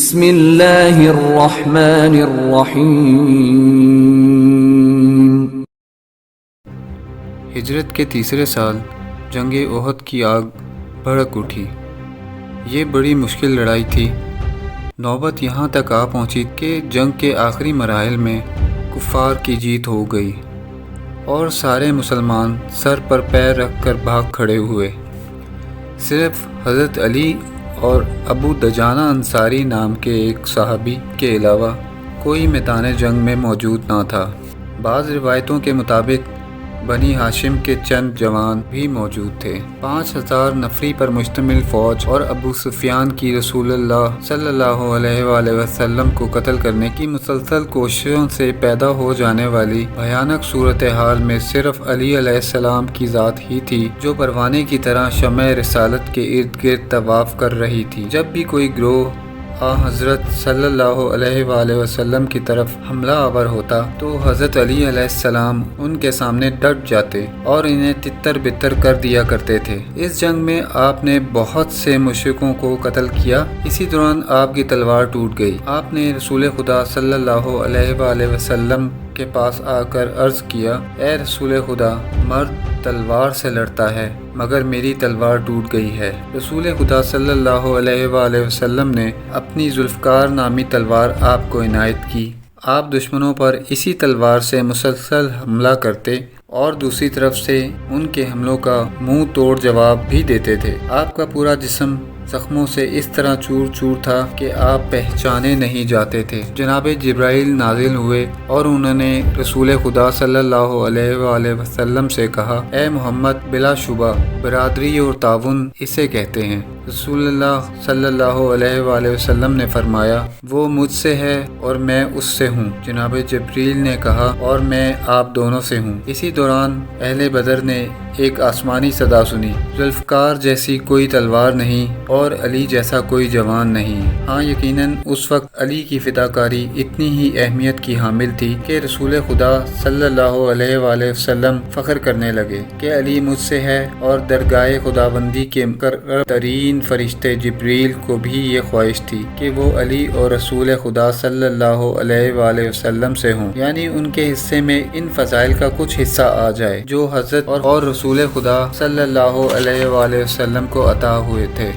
بسم اللہ الرحمن الرحیم۔ ہجرت کے تیسرے سال جنگ احد کی آگ بھڑک اٹھی۔ یہ بڑی مشکل لڑائی تھی۔ نوبت یہاں تک آ پہنچی کہ جنگ کے آخری مراحل میں کفار کی جیت ہو گئی اور سارے مسلمان سر پر پیر رکھ کر بھاگ کھڑے ہوئے۔ صرف حضرت علی اور ابو دجانہ انصاری نام کے ایک صحابی کے علاوہ کوئی میدان جنگ میں موجود نہ تھا۔ بعض روایتوں کے مطابق بنی ہاشم کے چند جوان بھی موجود تھے۔ 5000 نفری پر مشتمل فوج اور ابو سفیان کی رسول اللہ صلی اللہ علیہ وآلہ وسلم کو قتل کرنے کی مسلسل کوششوں سے پیدا ہو جانے والی بھیانک صورتحال میں صرف علی علیہ السلام کی ذات ہی تھی جو پروانے کی طرح شمع رسالت کے ارد گرد طواف کر رہی تھی۔ جب بھی کوئی گروہ حضرت صلی اللہ علیہ وآلہ وسلم کی طرف حملہ آور ہوتا تو حضرت علی علیہ السلام ان کے سامنے ڈٹ جاتے اور انہیں تتر بتر کر دیا کرتے تھے۔ اس جنگ میں آپ نے بہت سے مشرکوں کو قتل کیا۔ اسی دوران آپ کی تلوار ٹوٹ گئی۔ آپ نے رسول خدا صلی اللہ علیہ وآلہ وسلم کے پاس آ کر عرض کیا، اے رسول خدا، مرد تلوار سے لڑتا ہے مگر میری تلوار ٹوٹ گئی ہے۔ رسول خدا صلی اللہ علیہ وآلہ وسلم نے اپنی ذوالفقار نامی تلوار آپ کو عنایت کی۔ آپ دشمنوں پر اسی تلوار سے مسلسل حملہ کرتے اور دوسری طرف سے ان کے حملوں کا منہ توڑ جواب بھی دیتے تھے۔ آپ کا پورا جسم زخموں سے اس طرح چور چور تھا کہ آپ پہچانے نہیں جاتے تھے۔ جناب جبرائیل نازل ہوئے اور انہوں نے رسول خدا صلی اللہ علیہ وآلہ وسلم سے کہا، اے محمد، بلا شبہ برادری اور تعاون اسے کہتے ہیں۔ رسول اللہ صلی اللہ علیہ وآلہ وسلم نے فرمایا، وہ مجھ سے ہے اور میں اس سے ہوں۔ جناب جبرائیل نے کہا، اور میں آپ دونوں سے ہوں۔ اسی دوران اہل بدر نے ایک آسمانی صدا سنی، ذوالفقار جیسی کوئی تلوار نہیں اور علی جیسا کوئی جوان نہیں۔ ہاں، یقیناً اس وقت علی کی فداکاری اتنی ہی اہمیت کی حامل تھی کہ رسول خدا صلی اللہ علیہ وآلہ وسلم فخر کرنے لگے کہ علی مجھ سے ہے، اور درگاہ خداوندی کے مقرب ترین فرشتے جبریل کو بھی یہ خواہش تھی کہ وہ علی اور رسول خدا صلی اللہ علیہ وآلہ وسلم سے ہوں، یعنی ان کے حصے میں ان فضائل کا کچھ حصہ آ جائے جو حضرت اور رسول خدا صلی اللہ علیہ وآلہ وسلم کو عطا ہوئے تھے۔